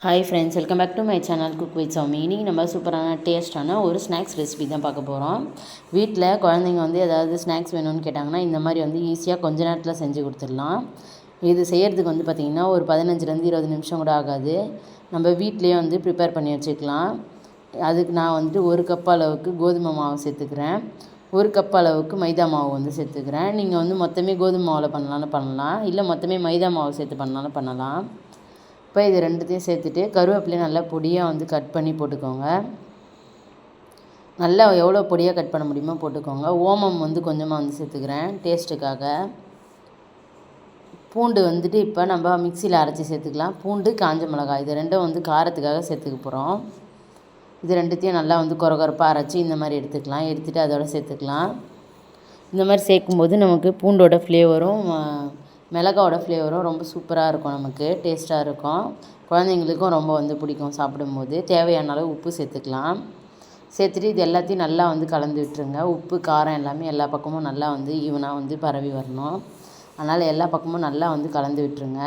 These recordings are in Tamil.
Hi friends, welcome back to my channel cook with Soumi. இன்றைக்கி நம்ம சூப்பரான டேஸ்ட்டான ஒரு ஸ்நாக்ஸ் ரெசிபி தான் பார்க்க போகிறோம். வீட்டில் குழந்தைங்க ஏதாவது ஸ்நாக்ஸ் வேணும்னு கேட்டாங்கன்னா இந்த மாதிரி ஈஸியாக கொஞ்ச நேரத்தில் செஞ்சு கொடுத்துடலாம். இது செய்கிறதுக்கு பார்த்திங்கன்னா ஒரு 15லேருந்து 20 நிமிஷம் கூட ஆகாது. நம்ம வீட்டிலேயே ப்ரிப்பேர் பண்ணி வச்சுக்கலாம். அதுக்கு நான் ஒரு கப் அளவுக்கு கோதுமை மாவு சேர்த்துக்கிறேன். ஒரு கப் அளவுக்கு மைதா மாவு சேர்த்துக்கிறேன். நீங்கள் மொத்தமே கோதுமை மாவில் பண்ணலாம், இல்லை மொத்தமே மைதா மாவு சேர்த்து பண்ணலாம். இப்போ இது ரெண்டுத்தையும் சேர்த்துட்டு கருவேப்பிலையும் நல்லா பொடியாக கட் பண்ணி போட்டுக்கோங்க. நல்லா எவ்வளோ பொடியாக கட் பண்ண முடியுமோ போட்டுக்கோங்க. ஓமம் கொஞ்சமாக சேர்த்துக்கிறேன் டேஸ்ட்டுக்காக. பூண்டு இப்போ நம்ம மிக்சியில் அரைச்சி சேர்த்துக்கலாம். பூண்டு, காஞ்ச மிளகாய் இது ரெண்டும் காரத்துக்காக சேர்த்துக்க போகிறோம். இது ரெண்டுத்தையும் நல்லா கொரகொரப்பாக அரைச்சி இந்த மாதிரி எடுத்துக்கலாம். எடுத்துகிட்டு அதோட சேர்த்துக்கலாம். இந்த மாதிரி சேர்க்கும்போது நமக்கு பூண்டோட ஃப்ளேவரும் மிளகாவோட ஃப்ளேவரும் ரொம்ப சூப்பராக இருக்கும், நமக்கு டேஸ்ட்டாக இருக்கும். குழந்தைங்களுக்கும் ரொம்ப பிடிக்கும் சாப்பிடும்போது. தேவையான அளவு உப்பு சேர்த்துக்கலாம். சேர்த்துட்டு இது எல்லாத்தையும் நல்லா கலந்து விட்டுருங்க. உப்பு, காரம் எல்லாமே எல்லா பக்கமும் நல்லா ஈவனாக பரவி வரணும். அதனால் எல்லா பக்கமும் நல்லா கலந்து விட்டுருங்க.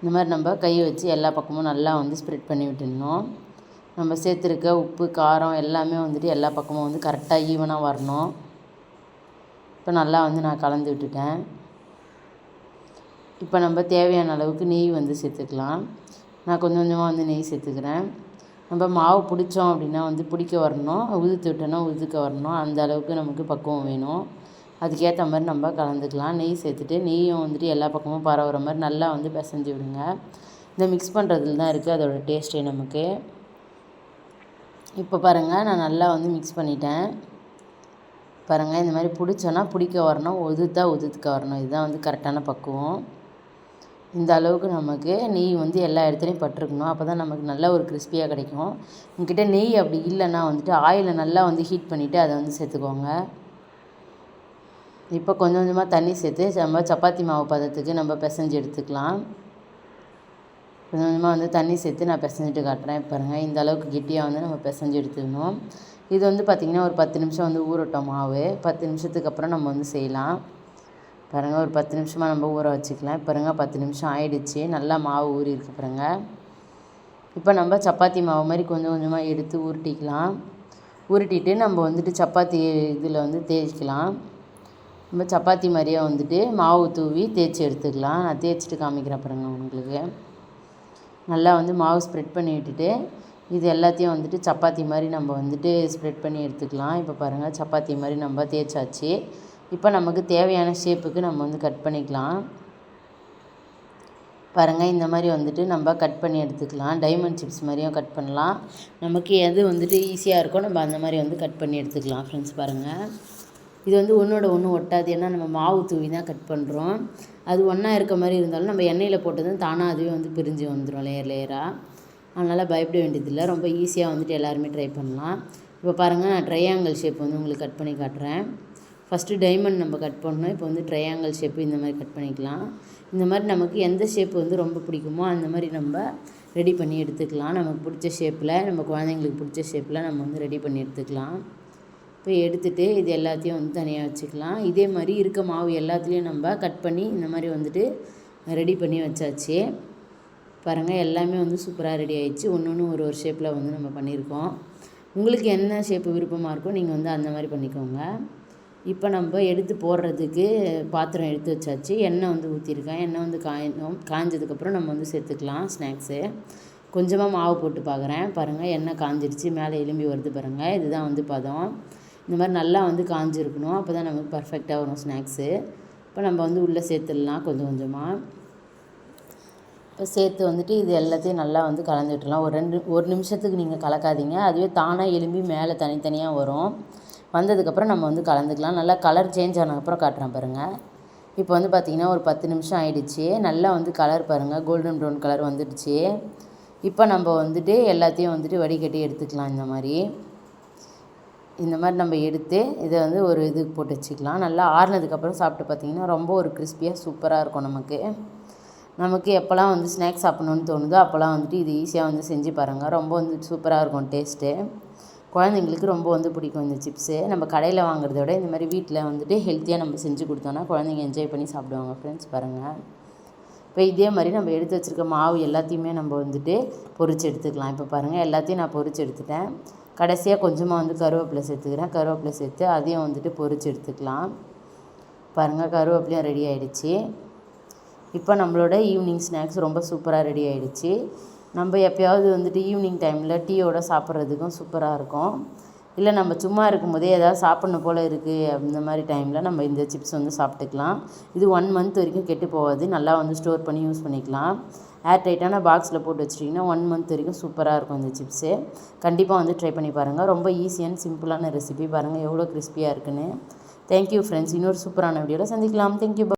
இந்த மாதிரி நம்ம கையை வச்சு எல்லா பக்கமும் நல்லா ஸ்ப்ரெட் பண்ணி விட்டுடணும். நம்ம சேர்த்துருக்க உப்பு, காரம் எல்லாமே எல்லா பக்கமும் கரெக்டாக ஈவனாக வரணும். இப்போ நல்லா நான் கலந்து விட்டுட்டேன். இப்போ நம்ம தேவையான அளவுக்கு நெய் சேர்த்துக்கலாம். நான் கொஞ்சம் கொஞ்சமாக நெய் சேர்த்துக்கிறேன். நம்ம மாவு பிடிச்சோம் அப்படின்னா பிடிக்க வரணும், உதுத்து விட்டோன்னா உதுக்க வரணும். அந்த அளவுக்கு நமக்கு பக்குவம் வேணும். அதுக்கேற்ற மாதிரி நம்ம கலந்துக்கலாம். நெய் சேர்த்துட்டு நெய்யும் எல்லா பக்கமும் பரவுற மாதிரி நல்லா பிசைஞ்சு விடுங்க. இந்த மிக்ஸ் பண்ணுறதுல தான் இருக்குது அதோடய டேஸ்ட்டே நமக்கு. இப்போ பாருங்கள், நான் நல்லா மிக்ஸ் பண்ணிட்டேன். பாருங்கள், இந்த மாதிரி பிடிச்சோன்னா பிடிக்க வரணும், உதுத்துக்க வரணும். இதுதான் கரெக்டான பக்குவம். இந்த அளவுக்கு நமக்கு நெய் எல்லா இடத்துலையும் பட்டிருக்கணும். அப்போ தான் நமக்கு நல்ல ஒரு கிறிஸ்பியாக கிடைக்கும். உங்ககிட்ட நெய் அப்படி இல்லைன்னா ஆயிலை நல்லா ஹீட் பண்ணிவிட்டு அதை சேர்த்துக்கோங்க. இப்போ கொஞ்சம் கொஞ்சமாக தண்ணி சேர்த்து நம்ம சப்பாத்தி மாவு பதத்துக்கு நம்ம பிசைஞ்சு எடுத்துக்கலாம். கொஞ்சம் கொஞ்சமாக தண்ணி சேர்த்து நான் பிசைஞ்சிட்டு காட்டுறேன். பாருங்கள், இந்த அளவுக்கு கெட்டியாக நம்ம பிசைஞ்சு எடுத்துக்கணும். இது பார்த்திங்கன்னா ஒரு 10 நிமிஷம் ஊறட்டும் மாவு. 10 நிமிஷத்துக்கு அப்புறம் நம்ம செய்யலாம். பாருங்கள், ஒரு 10 நிமிஷமாக நம்ம ஊற வச்சுக்கலாம். பாருங்கள், 10 நிமிஷம் ஆயிடுச்சு. நல்லா மாவு ஊறி இருக்கு பாருங்கள். இப்போ நம்ம சப்பாத்தி மாவு மாதிரி கொஞ்சம் கொஞ்சமாக எடுத்து உருட்டிக்கலாம். உருட்டிட்டு நம்ம சப்பாத்தி இதில் தேய்ச்சிக்கலாம். நம்ம சப்பாத்தி மாதிரியே மாவு தூவி தேய்ச்சி எடுத்துக்கலாம். நான் தேய்ச்சிட்டு காமிக்கிறேன் பாருங்கள் உங்களுக்கு. நல்லா மாவு ஸ்ப்ரெட் பண்ணி விட்டுட்டு இது எல்லாத்தையும் சப்பாத்தி மாதிரி நம்ம ஸ்ப்ரெட் பண்ணி எடுத்துக்கலாம். இப்போ பாருங்கள், சப்பாத்தி மாதிரி நம்ம தேய்ச்சாச்சு. இப்போ நமக்கு தேவையான ஷேப்புக்கு நம்ம கட் பண்ணிக்கலாம். பாருங்கள், இந்த மாதிரி நம்ம கட் பண்ணி எடுத்துக்கலாம். டைமண்ட் சிப்ஸ் மாதிரியும் கட் பண்ணலாம். நமக்கு எது ஈஸியாக இருக்கோ நம்ம அந்த மாதிரி கட் பண்ணி எடுத்துக்கலாம். ஃப்ரெண்ட்ஸ் பாருங்கள், இது ஒன்றோட ஒன்று ஒட்டாது. ஏன்னா நம்ம மாவு தூவி தான் கட் பண்ணுறோம். அது ஒன்றா இருக்க மாதிரி இருந்தாலும் நம்ம எண்ணெயில் போட்டதும் தானாக அதுவே பிரிஞ்சு வந்துடும் லேயராக. அதனால் பயப்பட வேண்டியதில்லை. ரொம்ப ஈஸியாக எல்லாருமே ட்ரை பண்ணலாம். இப்போ பாருங்கள், நான் ட்ரையாங்கிள் ஷேப் உங்களுக்கு கட் பண்ணி காட்டுறேன். ஃபஸ்ட்டு டைமண்ட் நம்ம கட் பண்ணோம். இப்போ ட்ரையாங்கிள் ஷேப்பு இந்த மாதிரி கட் பண்ணிக்கலாம். இந்த மாதிரி நமக்கு எந்த ஷேப்பு ரொம்ப பிடிக்குமோ அந்த மாதிரி நம்ம ரெடி பண்ணி எடுத்துக்கலாம். நமக்கு பிடிச்ச ஷேப்பில், நம்ம குழந்தைங்களுக்கு பிடிச்ச ஷேப்பில் நம்ம ரெடி பண்ணி எடுத்துக்கலாம். இப்போ எடுத்துகிட்டு இது எல்லாத்தையும் தனியாக வச்சுக்கலாம். இதே மாதிரி இருக்க மாவு எல்லாத்துலேயும் நம்ம கட் பண்ணி இந்த மாதிரி ரெடி பண்ணி வச்சாச்சு. பாருங்கள், எல்லாமே சூப்பராக ரெடி ஆகிடுச்சு. ஒன்று ஒரு ஷேப்பில் நம்ம பண்ணியிருக்கோம். உங்களுக்கு என்ன ஷேப்பு விருப்பமாக இருக்கோ நீங்கள் அந்த மாதிரி பண்ணிக்கோங்க. இப்போ நம்ம எடுத்து போடுறதுக்கு பாத்திரம் எடுத்து வச்சாச்சு. எண்ணெய் ஊற்றிருக்கேன். எண்ணெய் காய்ஞ்சதுக்கப்புறம் நம்ம சேர்த்துக்கலாம் ஸ்நாக்ஸு. கொஞ்சமாக மாவு போட்டு பார்க்குறேன். பாருங்கள், எண்ணெய் காஞ்சிருச்சு, மேலே எலும்பி வருது பாருங்கள். இதுதான் பதம். இந்த மாதிரி நல்லா காஞ்சிருக்கணும். அப்போ தான் நமக்கு பர்ஃபெக்டாக வரும் ஸ்நாக்ஸு. இப்போ நம்ம உள்ளே சேர்த்துடலாம் கொஞ்சம் கொஞ்சமாக. இப்போ சேர்த்து இது எல்லாத்தையும் நல்லா கலந்து விட்டுடலாம். ஒரு நிமிஷத்துக்கு நீங்கள் கலக்காதீங்க. அதுவே தானாக எலும்பி மேலே தனித்தனியாக வரும். வந்ததுக்கப்புறம் நம்ம கலந்துக்கலாம். நல்லா கலர் சேஞ்ச் ஆனதுக்கப்புறம் காட்டுறேன் பாருங்கள். இப்போ பார்த்திங்கன்னா ஒரு 10 நிமிஷம் ஆகிடுச்சு. நல்லா கலர் பாருங்கள், கோல்டன் ப்ரௌன் கலர் வந்துடுச்சு. இப்போ நம்ம எல்லாத்தையும் வடிகட்டி எடுத்துக்கலாம். இந்த மாதிரி நம்ம எடுத்து இதை ஒரு இதுக்கு போட்டு வச்சுக்கலாம். நல்லா ஆறுனதுக்கப்புறம் சாப்பிட்டு பார்த்திங்கன்னா ரொம்ப ஒரு கிறிஸ்பியாக சூப்பராக இருக்கும். நமக்கு எப்போல்லாம் ஸ்நாக்ஸ் சாப்பிட்ணுன்னு தோணுதோ அப்போல்லாம் இது ஈஸியாக செஞ்சு பாருங்கள். ரொம்ப சூப்பராக இருக்கும் டேஸ்ட்டு. குழந்தைங்களுக்கு ரொம்ப பிடிக்கும் இந்த சிப்ஸு. நம்ம கடையில் வாங்குறத விட இந்த மாதிரி வீட்டில் ஹெல்த்தியாக நம்ம செஞ்சு கொடுத்தோன்னா குழந்தைங்க என்ஜாய் பண்ணி சாப்பிடுவாங்க. ஃப்ரெண்ட்ஸ் பாருங்கள், இப்போ இதே மாதிரி நம்ம எடுத்து வச்சுருக்க மாவு எல்லாத்தையுமே நம்ம வந்துட்டு பொரிச்சு எடுத்துக்கலாம். இப்போ பாருங்கள் எல்லாத்தையும் நான் பொரிச்சு எடுத்துட்டேன். கடைசியாக கொஞ்சமாக வந்து கருவேப்பிலை சேர்த்துக்கிறேன். கருவேப்பிலை சேர்த்து அதையும் வந்துட்டு பொரிச்சு எடுத்துக்கலாம். பாருங்கள் கருவேப்பிலையும் ரெடி ஆகிடுச்சு. இப்போ நம்மளோட ஈவினிங் ஸ்நாக்ஸ் ரொம்ப சூப்பராக ரெடி ஆகிடுச்சு. நம்ம எப்போயாவது வந்துட்டு ஈவினிங் டைமில் டீயோட சாப்பிட்றதுக்கும் சூப்பராக இருக்கும். இல்லை நம்ம சும்மா இருக்கும்போதே ஏதாவது சாப்பிட்ணும் போல் இருக்குது அந்த மாதிரி டைமில் நம்ம இந்த சிப்ஸ் வந்து சாப்பிட்டுக்கலாம். இது 1 மந்த் வரைக்கும் கெட்டு போகாது. நல்லா வந்து ஸ்டோர் பண்ணி யூஸ் பண்ணிக்கலாம். ஏர் டைட்டான பாக்ஸில் போட்டு வச்சிட்டிங்கன்னா 1 மந்த் வரைக்கும் சூப்பராக இருக்கும் இந்த சிப்ஸு. கண்டிப்பாக வந்து ட்ரை பண்ணி பாருங்கள். ரொம்ப ஈஸியான சிம்பிளான ரெசிபி. பாருங்கள் எவ்வளோ கிறிஸ்பியாக இருக்குன்னு. Thank you friends. இன்னொரு சூப்பரான வீடியோவில் சந்திக்கலாம். தேங்க்யூ.